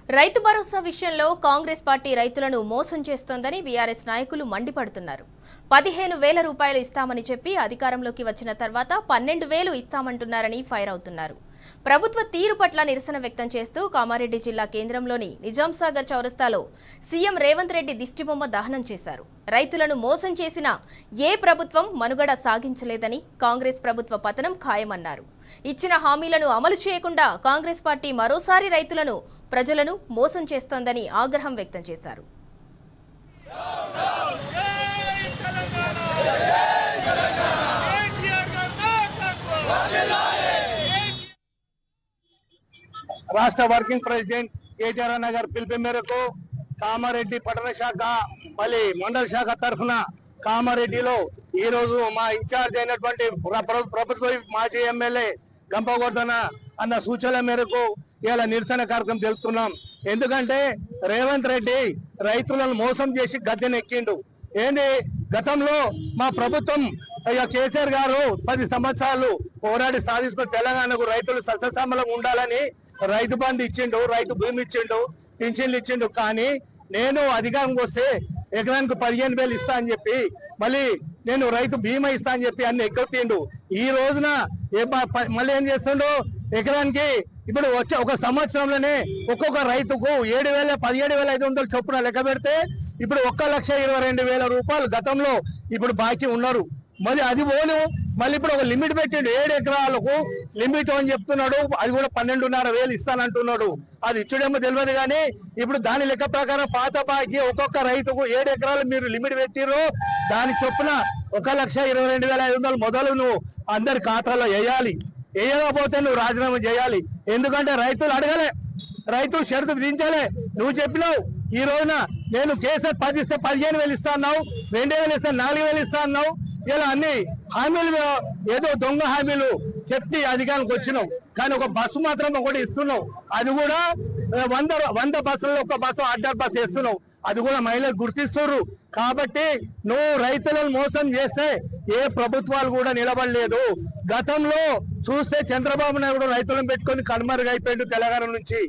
రైతు భరోసా విషయంలో కాంగ్రెస్ పార్టీ రైతులను మోసం చేస్తోందని బీఆర్ఎస్ నాయకులు మండిపడుతున్నారు. 15,000 రూపాయలు ఇస్తామని చెప్పి అధికారంలోకి వచ్చిన తర్వాత 12,000 ఇస్తామంటున్నారని ఫైర్ అవుతున్నారు. ప్రభుత్వ తీరు పట్ల నిరసన వ్యక్తం చేస్తూ కామారెడ్డి జిల్లా కేంద్రంలోని నిజాంసాగర్ చౌరస్తాలో సీఎం రేవంత్ రెడ్డి దిష్టిబొమ్మ దహనం చేశారు. రైతులను మోసం చేసిన ఏ ప్రభుత్వం మనుగడ సాగించలేదని, కాంగ్రెస్ ప్రభుత్వ పతనం ఖాయమన్నారు. ఇచ్చిన హామీలను అమలు చేయకుండా కాంగ్రెస్ పార్టీ మరోసారి రైతులను, ప్రజలను మోసం చేస్తోందని ఆగ్రహం వ్యక్తం చేశారు. రాష్ట్ర వర్కింగ్ ప్రెసిడెంట్ కేటీఆర్ అన్న గారి పిలుపు మేరకు కామారెడ్డి పట్టణ శాఖ మళ్ళీ మండల శాఖ తరఫున కామారెడ్డిలో ఈ రోజు మా ఇన్ఛార్జ్ అయినటువంటి ప్రభుత్వ మాజీ ఎమ్మెల్యే గంపగొడ్డన అన్న సూచనల మేరకు ఇలా నిరసన కార్యక్రమం తెలుపుతున్నాం. ఎందుకంటే రేవంత్ రెడ్డి రైతులను మోసం చేసి గద్దెనెక్కిండు. ఏంది గతంలో మా ప్రభుత్వం కేసీఆర్ గారు 10 సంవత్సరాలు పోరాడి సాధించుకుని తెలంగాణకు రైతులు సస్యశ్యామలం ఉండాలని రైతు బంధు ఇచ్చిండు, రైతు భూమి ఇచ్చిండు, పింఛన్లు ఇచ్చిండు. కానీ నేను అధికారంకి వస్తే ఎకరానికి 15,000 ఇస్తా అని చెప్పి మళ్ళీ నేను రైతు బీమా ఇస్తా అని చెప్పి అన్ని ఎగ్గొట్టిండు. ఈ రోజున మళ్ళీ ఏం చేస్తుండు, ఎకరానికి ఇప్పుడు వచ్చే ఒక సంవత్సరంలోనే ఒక్కొక్క రైతుకు 17,500 చొప్పున లెక్క పెడితే ఇప్పుడు 1,22,000 రూపాయలు గతంలో ఇప్పుడు బాకీ ఉన్నారు. మరి అది పోను మళ్ళీ ఇప్పుడు ఒక లిమిట్ పెట్టిండు, 7 ఎకరాలకు లిమిట్ అని చెప్తున్నాడు. అది కూడా 12,500 ఇస్తానంటున్నాడు. అది ఇచ్చుడేమో తెలియదు. కానీ ఇప్పుడు దాని లెక్క ప్రకారం పాత బాకీ ఒక్కొక్క రైతుకు 7 ఎకరాలు మీరు లిమిట్ పెట్టిర్రు, దాని చొప్పున 1,22,500 మొదలు నువ్వు అందరి ఖాతాలో వేయాలి. వేయకపోతే నువ్వు రాజీనామా చేయాలి. ఎందుకంటే రైతులు అడగలే, రైతులు షరతు విధించలే. నువ్వు చెప్పినావు ఈ రోజున నేను కేసీఆర్ 10 ఇస్తే 15,000 ఇస్తా అన్నావు, 2,000 ఇస్తే 4,000 ఇస్తా అన్నావు. ఇలా అన్ని హామీలు ఏదో దొంగ హామీలు చెప్పి అధికారానికి వచ్చినావు. కానీ ఒక బస్సు మాత్రం ఒకటి ఇస్తున్నావు. అది కూడా 100 బస్సులలో ఒక బస్సు అడ్డర్ బస్సు వేస్తున్నావు. అది కూడా మహిళలు గుర్తిస్తున్నారు. కాబట్టి నువ్వు రైతులను మోసం చేస్తే ఏ ప్రభుత్వాలు కూడా నిలబడలేదు. గతంలో చూస్తే చంద్రబాబు నాయుడు రైతులను పెట్టుకొని కనుమరుగైపోయాడు తెలంగాణ నుంచి.